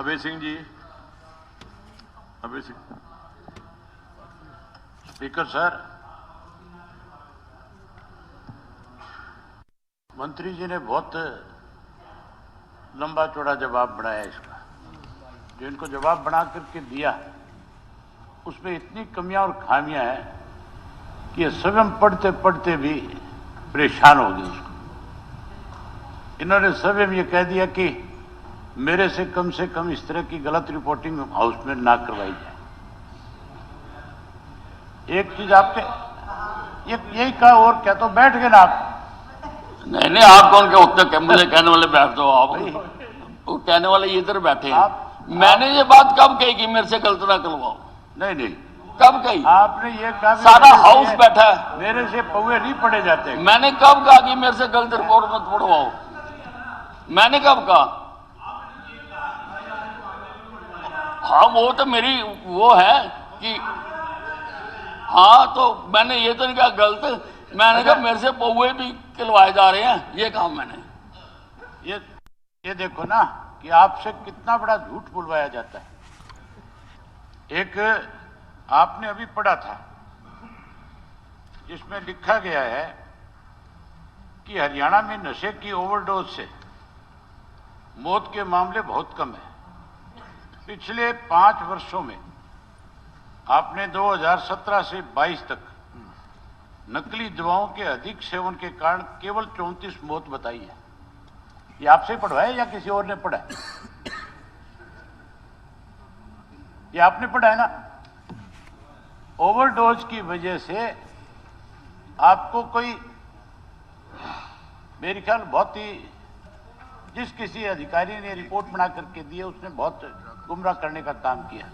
Abhay Singh ji, Abhay Singh. Speaker sir, मंत्री जी ने बहुत लंबा चौड़ा जवाब बनाया इसका। जो इनको जवाब बना करके दिया उसमें इतनी कमियां और खामियां हैं कि ये स्वयं पढ़ते पढ़ते भी परेशान हो गए उसको। इन्होंने स्वयं ये कह दिया कि मेरे से कम इस तरह की गलत रिपोर्टिंग हाउस में ना करवाई जाए। एक चीज आपके यही कहा, और क्या? तो बैठ गए ना आप। नहीं, आप कौन क्या होते हैं? मुझे कहने वाले बैठ जाओ आप। वो कहने वाले इधर बैठे हैं। मैंने ये बात कब कही कि मेरे से गलत ना करवाओ? नहीं, कब कही? आपने ये कहा सारा हाउस बैठा है, मेरे से पौवे नहीं पड़े जाते। मैंने कब कहा कि मेरे से गलत रिपोर्ट मत पढ़वाओ? मैंने कब कहा? हाँ, वो तो मेरी वो है कि हाँ, तो मैंने ये तो नहीं कहा गलत। मैंने कहा मेरे से पौवे भी खिलवाए जा रहे हैं, ये कहा मैंने। ये देखो ना कि आपसे कितना बड़ा झूठ बुलवाया जाता है। एक आपने अभी पढ़ा था जिसमें लिखा गया है कि हरियाणा में नशे की ओवरडोज से मौत के मामले बहुत कम है। पिछले 5 वर्षों में आपने 2017 से 22 तक नकली दवाओं के अधिक सेवन के कारण केवल 34 मौत बताई है। ये आपसे पढ़वाया या किसी और ने पढ़ा है? ये आपने पढ़ा है ना। ओवरडोज की वजह से आपको कोई, मेरे ख्याल बहुत ही, जिस किसी अधिकारी ने रिपोर्ट बना करके दी है उसने बहुत गुमराह करने का काम किया।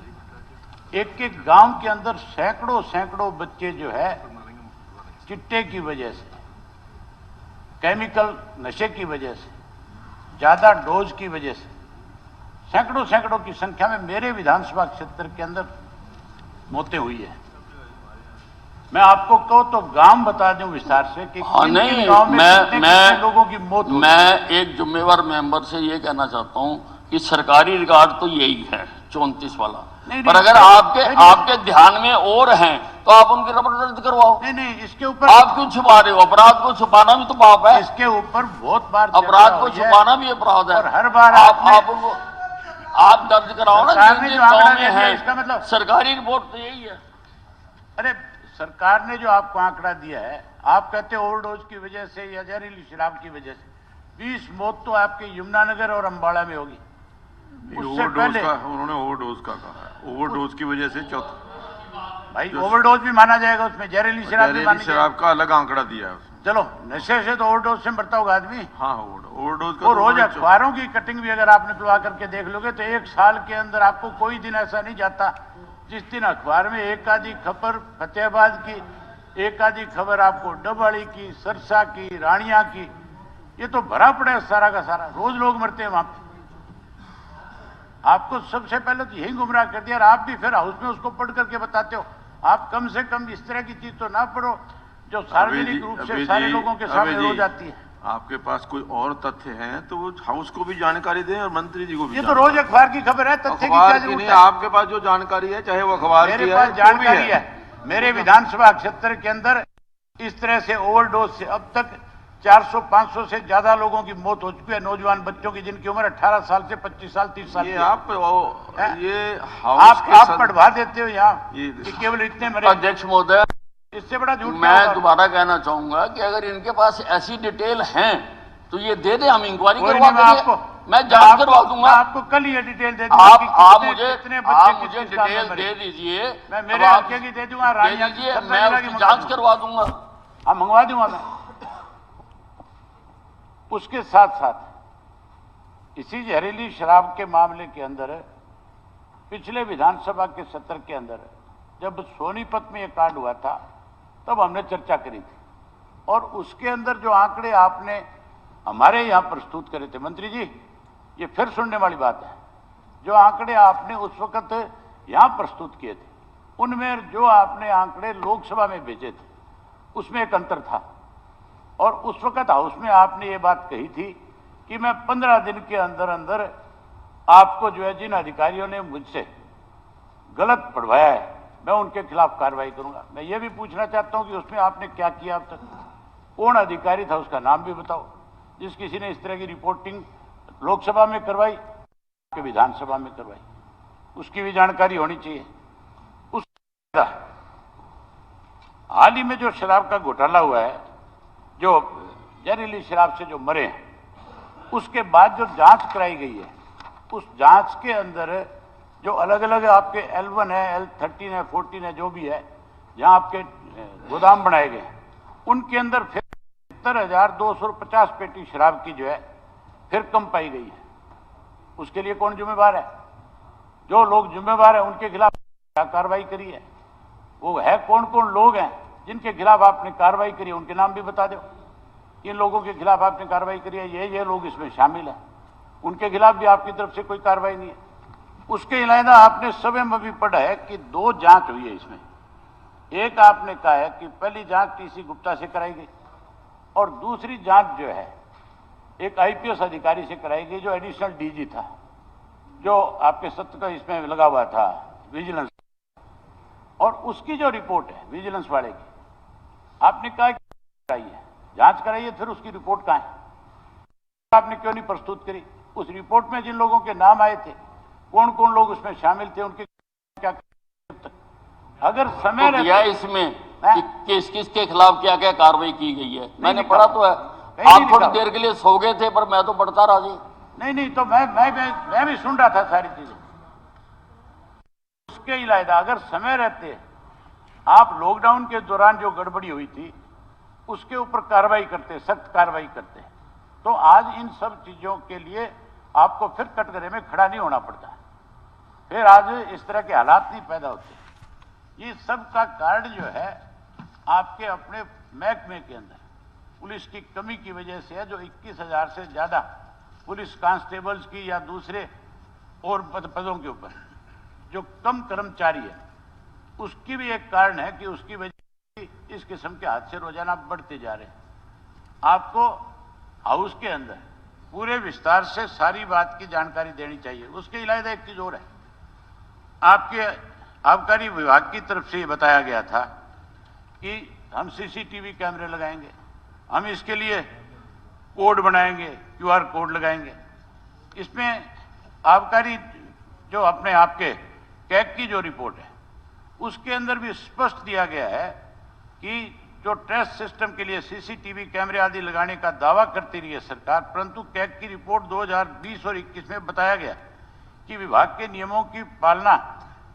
एक गांव के अंदर सैकड़ों बच्चे जो है चिट्टे की वजह से, केमिकल नशे की वजह से, ज्यादा डोज की वजह से सैकड़ों की संख्या में मेरे विधानसभा क्षेत्र के अंदर मौतें हुई है। मैं आपको कहूं तो गांव बता दूं विस्तार से कि नहीं, गांव में कितने लोगों की मौत हुई। मैं एक जिम्मेवार मेंबर से ये कहना चाहता हूं कि सरकारी रिकॉर्ड तो यही है 34 वाला। पर अगर आपके ध्यान में और हैं तो आप उनकी रिपोर्ट दर्ज करवाओ। नहीं, इसके ऊपर आप क्यों छुपा रहे हो? अपराध को छुपाना भी तो पाप है। इसके ऊपर बहुत बार अपराध को छुपाना भी अपराध है। और हर बार आप दर्ज कराओ ना, जिन गाँव में है। इसका मतलब सरकारी रिपोर्ट तो यही है। अरे सरकार ने जो आपको आंकड़ा दिया है, आप कहते हो ओवरडोज की वजह से या जहरीली शराब की वजह से 20 मौत तो आपके यमुनानगर और अंबाला में होगी। ओवरडोज का उन्होंने ओवरडोज का कहा है। ओवरडोज की वजह से भाई ओवरडोज भी माना जाएगा उसमें, जहरीली शराब भी मानी शराब का अलग आंकड़ा दिया है। चलो, नशे से तो ओवरडोज से मरता होगा आदमी। हाँ, ओवरडोज का वो रोज अखबारों की कटिंग भी अगर आपने खुलवा करके देख लोगे तो एक साल के अंदर आपको कोई दिन ऐसा नहीं जाता जिस दिन अखबार में एक आधी खबर फतेहाबाद की, एक आधी खबर आपको डबवाली की, सरसा की, रानिया की। ये तो भरा पड़ा है सारा का सारा, रोज लोग मरते हैं वहां पे। आपको सबसे पहले तो यही गुमराह कर दिया और आप भी फिर हाउस में उसको पढ़ करके बताते हो। आप कम से कम इस तरह की चीज तो ना पढ़ो जो सार्वजनिक रूप से सारे लोगों के सामने रोज आती है। आपके पास कोई और तथ्य हैं तो वो हाउस को भी जानकारी दें और मंत्री जी को भी। ये तो रोज अखबार की खबर है, तथ्य की क्या जरूरत है? आपके पास जो जानकारी है, चाहे वो अखबार की है, मेरे पास जानकारी है। मेरे विधानसभा क्षेत्र के अंदर इस तरह से ओवरडोज से अब तक 400-500 से ज्यादा लोगों की मौत हो चुकी है, नौजवान बच्चों की जिनकी उम्र 18 साल से 25 साल 30 साल। ये आप पढ़वा देते हो यहाँ कि केवल इतने मरे। अध्यक्ष महोदय, इससे बड़ा झूठ मैं दोबारा कहना चाहूंगा कि अगर इनके पास ऐसी डिटेल हैं तो ये दे दे, हम इंक्वायरी करवा देंगे। मैं जांच करवा दूंगा। आपको कल ये डिटेल दे दूंगा। आप मुझे डिटेल दे दीजिए, मैं मेरे हल्के की दे दूंगा, दे दीजिए, मैं उसकी जांच करवा दूंगा। हाँ, मंगवा दूंगा मैं। उसके साथ साथ इसी जहरीली शराब के मामले के अंदर पिछले विधानसभा के सत्र के अंदर जब सोनीपत में यह कांड हुआ था तब हमने चर्चा करी थी और उसके अंदर जो आंकड़े आपने हमारे यहां प्रस्तुत करे थे, मंत्री जी ये फिर सुनने वाली बात है, जो आंकड़े आपने उस वक्त यहां प्रस्तुत किए थे उनमें जो आपने आंकड़े लोकसभा में भेजे थे उसमें एक अंतर था। और उस वक्त हाउस में आपने ये बात कही थी कि मैं 15 दिन के अंदर अंदर आपको जो है जिन अधिकारियों ने मुझसे गलत पढ़वाया है, मैं उनके खिलाफ कार्रवाई करूंगा। मैं ये भी पूछना चाहता हूं कि उसमें आपने क्या किया अब तक, कौन अधिकारी था, उसका नाम भी बताओ, जिस किसी ने इस तरह की रिपोर्टिंग लोकसभा में करवाई, कि विधानसभा में करवाई, उसकी भी जानकारी होनी चाहिए। उस हाल ही में जो शराब का घोटाला हुआ है, जो जहरीली शराब से जो मरे हैं, उसके बाद जो जांच कराई गई है, उस जांच के अंदर जो अलग अलग आपके L1 है, L13 है, 14 है, जो भी है, जहां आपके गोदाम बनाए गए हैं, उनके अंदर फिर 70,250 पेटी शराब की जो है फिर कम पाई गई है। उसके लिए कौन जिम्मेवार है? जो लोग जिम्मेवार हैं उनके खिलाफ क्या कार्रवाई करी है? वो है कौन कौन लोग हैं जिनके खिलाफ आपने कार्रवाई करी है? उनके नाम भी बता दो। इन लोगों के खिलाफ आपने कार्रवाई करी है, ये लोग इसमें शामिल हैं, उनके खिलाफ भी आपकी तरफ से कोई कार्रवाई नहीं है। उसके अलावा आपने समय में भी पढ़ा है कि 2 जांच हुई है इसमें। एक आपने कहा है कि पहली जांच टीसी गुप्ता से कराई गई और दूसरी जांच जो है एक IPS अधिकारी से कराई गई जो एडिशनल DG था, जो आपके सत्य का इसमें लगा हुआ था विजिलेंस, और उसकी जो रिपोर्ट है विजिलेंस वाले की, आपने कहा कराई है, जांच कराई है, फिर उसकी रिपोर्ट कहां है? आपने क्यों नहीं प्रस्तुत करी? उस रिपोर्ट में जिन लोगों के नाम आए थे, कौन कौन लोग उसमें शामिल थे, उनके क्या, अगर समय तो दिया इसमें कि किस किस के खिलाफ क्या क्या कार्रवाई की गई है, मैंने पढ़ा तो है। आप थोड़ी देर के लिए सो गए थे, पर मैं तो पढ़ता रहा जी। नहीं, तो मैं भी सुन रहा था सारी चीजें। उसके अलावा अगर समय रहते आप लॉकडाउन के दौरान जो गड़बड़ी हुई थी उसके ऊपर कार्रवाई करते, सख्त कार्रवाई करते, तो आज इन सब चीजों के लिए आपको फिर कटघरे में खड़ा नहीं होना पड़ता, फिर आज इस तरह के हालात नहीं पैदा होते। ये सब का कारण जो है आपके अपने महकमे के अंदर पुलिस की कमी की वजह से है, जो 21,000 से ज्यादा पुलिस कांस्टेबल्स की या दूसरे और पदों के ऊपर जो कम कर्मचारी है, उसकी भी एक कारण है कि उसकी वजह से इस किस्म के हादसे रोजाना बढ़ते जा रहे हैं। आपको हाउस के अंदर पूरे विस्तार से सारी बात की जानकारी देनी चाहिए। उसके अलावा एक चीज और है, आपके आबकारी विभाग की तरफ से ये बताया गया था कि हम CCTV कैमरे लगाएंगे, हम इसके लिए कोड बनाएंगे, QR कोड लगाएंगे। इसमें आबकारी जो अपने आपके कैग की जो रिपोर्ट है उसके अंदर भी स्पष्ट दिया गया है कि जो ट्रेस सिस्टम के लिए CCTV कैमरे आदि लगाने का दावा करती रही है सरकार, परंतु कैग की रिपोर्ट 2020 और 21 में बताया गया कि विभाग के नियमों की पालना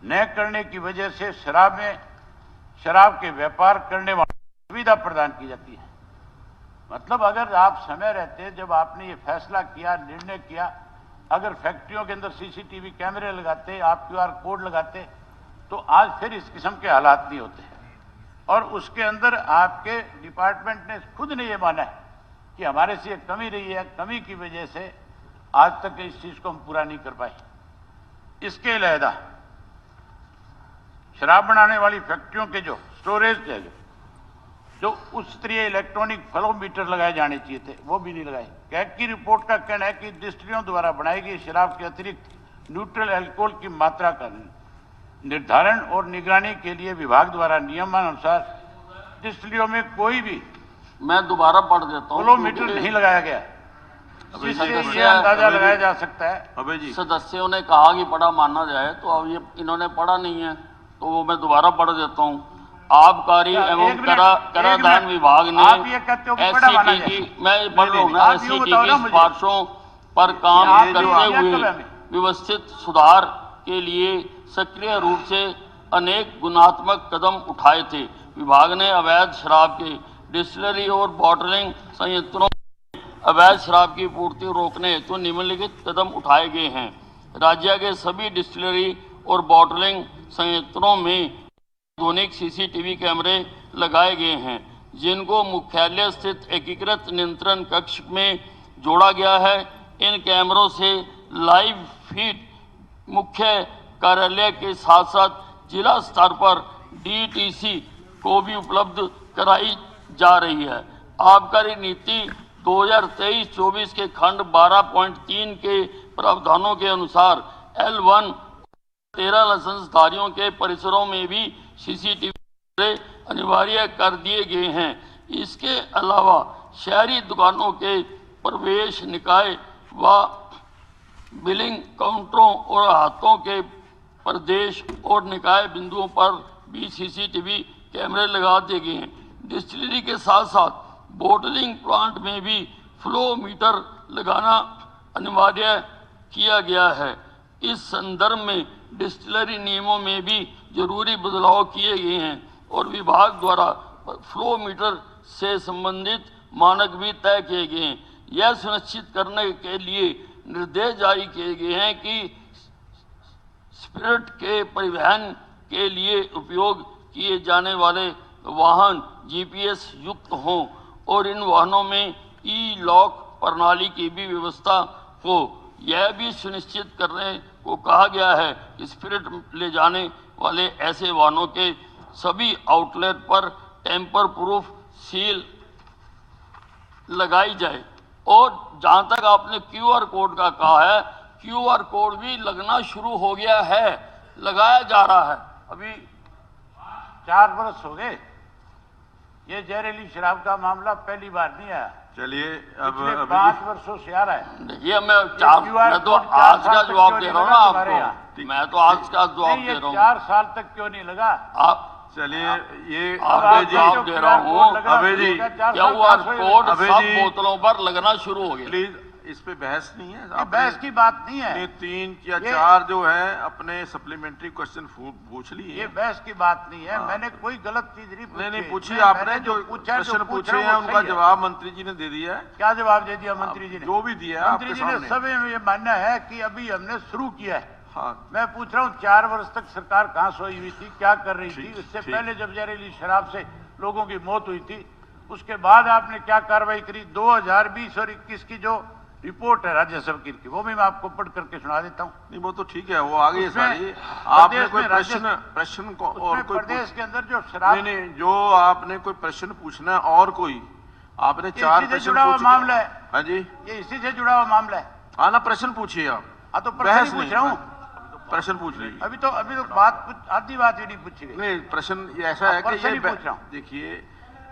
न करने की वजह से शराब के व्यापार करने वालों को सुविधा प्रदान की जाती है। मतलब अगर आप समय रहते, जब आपने ये फैसला किया, निर्णय किया, अगर फैक्ट्रियों के अंदर CCTV कैमरे लगाते, आप QR कोड लगाते, तो आज फिर इस किस्म के हालात नहीं होते। और उसके अंदर आपके डिपार्टमेंट ने खुद ने ये माना है कि हमारे से कमी रही है, कमी की वजह से आज तक इस चीज को हम पूरा नहीं कर पाए। इसके अलावा शराब बनाने वाली फैक्ट्रियों के जो स्टोरेज है, जो उच्च स्तरीय इलेक्ट्रॉनिक फ्लोमीटर लगाए जाने चाहिए थे, वो भी नहीं लगाए। कैग की रिपोर्ट का कहना है कि डिस्टिलरियों द्वारा बनाई गई शराब के अतिरिक्त न्यूट्रल अल्कोहल की मात्रा का निर्धारण और निगरानी के लिए विभाग द्वारा नियमानुसार डिस्टिलरियों में कोई भी, मैं दोबारा पढ़ देता हूँ, फ्लोमीटर नहीं लगाया गया। इससे ये अंदाजा लगाया जा सकता है। सदस्यों ने कहा कि पढ़ा माना जाए, तो अब ये इन्होंने पढ़ा नहीं है, तो वो मैं दोबारा पढ़ देता हूँ। आबकारी एवं कराधान विभाग ने SCT, मैं पढ़ रहा हूँ ना, SCT की सिफारिशों पर काम करते हुए व्यवस्थित सुधार के लिए सक्रिय रूप से अनेक गुणात्मक कदम उठाए थे। विभाग ने अवैध शराब के डिस्टिलरी और बॉटलिंग संयंत्रों में अवैध शराब की पूर्ति रोकने हेतु निम्नलिखित कदम उठाए गए हैं। राज्य के सभी डिस्टिलरी और बॉटलिंग संयंत्रों में आधुनिक CCTV कैमरे लगाए गए हैं, जिनको मुख्यालय स्थित एकीकृत नियंत्रण कक्ष में जोड़ा गया है। इन कैमरों से लाइव फीड मुख्य कार्यालय के साथ साथ जिला स्तर पर DTC को भी उपलब्ध कराई जा रही है। आबकारी नीति 2023-24 के खंड 12.3 के प्रावधानों के अनुसार L1 13 लाइसेंसधारियों के परिसरों में भी CCTV अनिवार्य कर दिए गए हैं। इसके अलावा शहरी दुकानों के प्रवेश निकाय व बिलिंग काउंटरों और हाथों के प्रदेश और निकाय बिंदुओं पर भी CCTV कैमरे लगा दिए गए हैं। डिस्टिलरी के साथ साथ बोटलिंग प्लांट में भी फ्लो मीटर लगाना अनिवार्य किया गया है। इस संदर्भ में डिस्टिलरी नियमों में भी जरूरी बदलाव किए गए हैं और विभाग द्वारा फ्लो मीटर से संबंधित मानक भी तय किए गए हैं। यह सुनिश्चित करने के लिए निर्देश जारी किए गए हैं कि स्पिरिट के परिवहन के लिए उपयोग किए जाने वाले वाहन GPS युक्त हों और इन वाहनों में ई-लॉक प्रणाली की भी व्यवस्था हो। यह भी सुनिश्चित करने को कहा गया है कि स्पिरिट ले जाने वाले ऐसे वाहनों के सभी आउटलेट पर टेम्पर प्रूफ सील लगाई जाए। और जहां तक आपने QR कोड का कहा है, QR कोड भी लगना शुरू हो गया है, लगाया जा रहा है। अभी 4 वर्ष हो गए। ये जहरीली शराब का मामला पहली बार नहीं आया। चलिए अब 5 वर्षों से आ रहा है। देखिए मैं तो आज का जवाब दे रहा हूँ ना आपको, मैं तो आज का जवाब दे रहा हूँ। 4 साल तक क्यों नहीं लगा? आप चलिए ये आप जवाब दे रहा हूँ। अभय जी QR कोड सब बोतलों पर लगना शुरू हो गया। प्लीज इस पे बहस नहीं है। ये बहस की बात नहीं है। 3 या 4 जो है अपने सप्लीमेंट्री क्वेश्चन पूछ लिए। ये बहस की बात नहीं है। मैंने कोई गलत चीज नहीं पूछी। नहीं पूछी आपने, जो प्रश्न पूछे हैं उनका जवाब मंत्री जी ने दे दिया है। क्या जवाब दे दिया मंत्री जी ने? जो भी दिया मंत्री जी ने सब ये मानना है कि अभी हमने शुरू किया है। हाँ। मैं पूछ रहा हूँ 4 वर्ष तक सरकार कहाँ सोई हुई थी, क्या कर रही थी? इससे पहले जब जहरीली शराब से लोगों की मौत हुई थी, उसके बाद आपने क्या कार्रवाई करी? 2020 और 21 की जो रिपोर्ट है राज्यसभा की, वो भी मैं आपको पढ़ करके सुना देता हूँ। नहीं वो तो ठीक है, वो आ गई सारी। आपने कोई प्रश्न को और कोई प्रदेश के अंदर जो शराब नहीं जो आपने कोई प्रश्न पूछना है और कोई आपने 4 प्रश्न जुड़ा हुआ मामला है। हाँ जी, ये इसी से जुड़ा हुआ मामला है। हाँ ना, प्रश्न पूछिए आप। हाँ तो प्रश्न पूछ रहा हूँ। प्रश्न पूछ लीजिए। अभी तो बात आधी बात ही नहीं पूछी गई। नहीं प्रश्न ऐसा है कि ये देखिए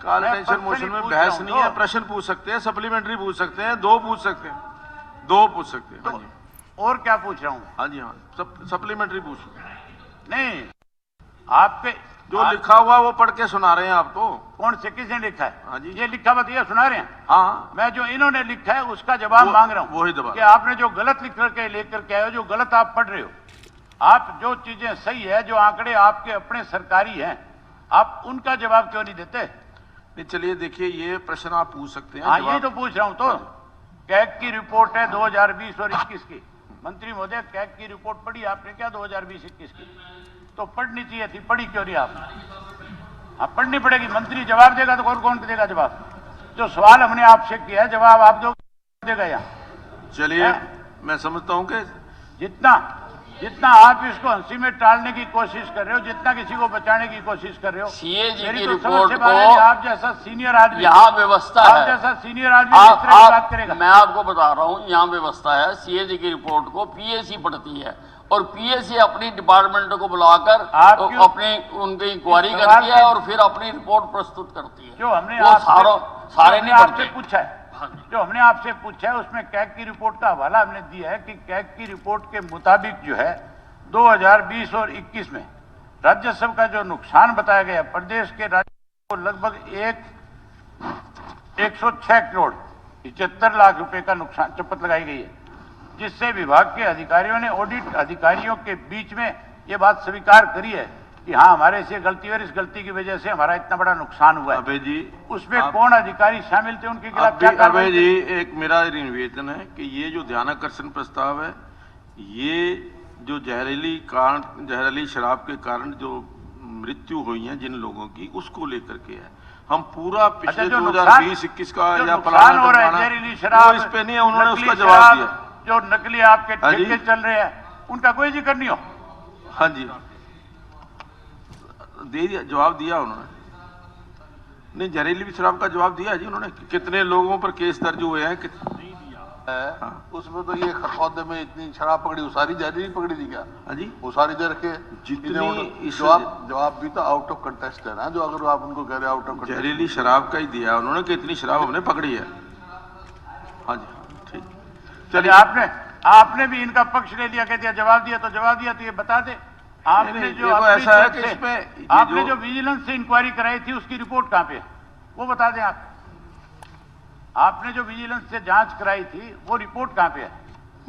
कॉल अटेंशन मोशन में बहस नहीं है। प्रश्न पूछ सकते हैं, सप्लीमेंट्री पूछ सकते हैं, 2 पूछ सकते हैं, 2 पूछ सकते हैं। हाँ जी, और क्या पूछ रहा हूँ? हाँ जी हाँ, सप्लीमेंट्री पूछ नहीं। आपके जो लिखा हुआ वो पढ़ के सुना रहे हैं आपको। कौन से किसने लिखा है? हाँ जी, ये लिखा बताइए, सुना रहे हैं। हाँ, मैं जो इन्होंने लिखा है उसका जवाब मांग रहा हूँ। वही जवाब कि आपने जो गलत लिख करके लेकर के आए हो, जो गलत आप पढ़ रहे हो, आप जो चीजें सही है, जो आंकड़े आपके अपने सरकारी हैं, आप उनका जवाब क्यों नहीं देते? नहीं चलिए देखिए, ये प्रश्न आप पूछ सकते हैं। हाँ यही तो पूछ रहा हूँ। तो कैग की रिपोर्ट है 2020 और 21 की। मंत्री महोदय, कैग की रिपोर्ट पढ़ी आपने क्या 2020-21 की? तो पढ़नी चाहिए थी, पढ़ी क्यों नहीं आप? हाँ पढ़नी पड़ेगी। मंत्री जवाब देगा तो और कौन देगा जवाब? जो सवाल हमने आपसे किया है जवाब आप जो देगा यहाँ। चलिए मैं समझता हूँ कि जितना आप इसको हंसी में टालने की कोशिश कर रहे हो, जितना किसी को बचाने की कोशिश कर रहे हो, CAG की मेरी तो रिपोर्ट समझ को आप जैसा सीनियर आदमी, यहाँ व्यवस्था आप है, जैसा सीनियर आदमी इस तरह की बात करेगा। मैं आपको बता रहा हूँ, यहाँ व्यवस्था है। CAG की रिपोर्ट को PAC पढ़ती है और PAC अपनी डिपार्टमेंट को बुलाकर तो अपनी उनकी इंक्वायरी करती है और फिर अपनी रिपोर्ट प्रस्तुत करती है। जो हमने सारे नहीं आपसे पूछा है, जो हमने आपसे पूछा है उसमें कैग की रिपोर्ट का हवाला हमने दिया है कि कैग की रिपोर्ट के मुताबिक जो है 2020 और 21 में राज्यसभा का जो नुकसान बताया गया, प्रदेश के राज्य को लगभग 106 करोड़ 75 लाख रुपए का नुकसान चपत लगाई गई है, जिससे विभाग के अधिकारियों ने ऑडिट अधिकारियों के बीच में ये बात स्वीकार करी है कि हाँ हमारे से गलती और इस गलती की वजह से हमारा इतना बड़ा नुकसान हुआ है। अभय जी, उसमें कौन अधिकारी शामिल थे, उनके खिलाफ क्या कार्रवाई? अभय जी, एक मेरा निवेदन है कि ये जो ध्यानाकर्षण प्रस्ताव है, ये जो जहरीली शराब के कारण जो मृत्यु हुई है जिन लोगों की, उसको लेकर के है। हम पूरा पिछले 2020-21 का या प्लान हो रहा है जहरीली शराब, इस पे नहीं है, उन्होंने उसका जवाब दिया। जो नकली आपके ठेके चल रहे हैं उनका कोई जिक्र नहीं हो। हाँ जी, दे दिया, जवाब दिया उन्होंने। नहीं, जहरीली शराब का जवाब दिया जी उन्होंने। कितने लोगों पर केस दर्ज हुए हैं? हाँ। उसमें तो ये खरखौदे में इतनी शराब पकड़ी, वो सारी जहरीली पकड़ी थी क्या? हाँ जी, वो सारी दे रखे जितनी इन्हें इस जवाब भी तो आउट ऑफ कंटेस्ट है ना, जो अगर आप उनको कह रहे आउट ऑफ कंटेस्ट। जहरीली शराब का ही दिया उन्होंने कि इतनी शराब हमने पकड़ी है। हाँ जी, हाँ, ठीक। चलिए, आपने भी इनका पक्ष ले लिया, कह दिया जवाब दिया, तो जवाब दिया तो ये बता दे आपने नहीं, जो देखो, अपनी ऐसा है तरफ कि से- इसमें ये आपने जो- जो विजिलेंस से इंक्वायरी कराई थी उसकी रिपोर्ट कहां पे है, वो बता दें आप। आपने जो विजिलेंस से जांच कराई थी वो रिपोर्ट कहां पे है?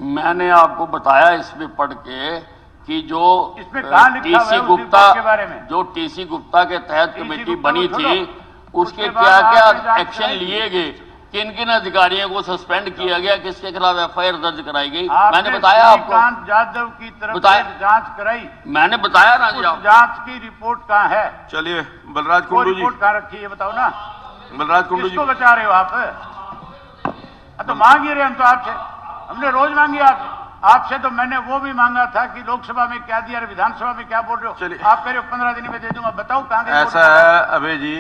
मैंने आपको बताया इसमें पढ़ के कि जो इसमें कहाँ लिखा हुआ है टीसी उस गुप्ता रिपोर्ट के बारे में? जो टीसी गुप्ता के तहत TC कमेटी गुप्ता बनी को थी, छोड़ो। उसके उसके बाद क्या क्या आपने जांच एक्शन कराई थी। लिए गए, किन किन अधिकारियों को सस्पेंड किया गया, किसके खिलाफ एफआईआर दर्ज कराई गई, आपने मैंने बताया आपको। श्रीकांत यादव की तरफ बताया। से जांच कराई, मैंने बताया ना जी उस आपको। जांच की रिपोर्ट कहां है? चलिए, बलराज वो कुंडू जी, रिपोर्ट कहां रखी है, ये बताओ ना। बलराज कुंडू जी, किसको बचा रहे हो आप? तो मांग ही रहे हम तो आपसे, हमने रोज मांगी आपसे तो मैंने वो भी मांगा था कि लोकसभा में क्या दिया, विधानसभा में क्या बोल रहे हो। चलिए। आप कह रहे हो 15 दिन में दे दूंगा, बताओ कहां गई ऐसा रिपोर्ट? है अभय जी,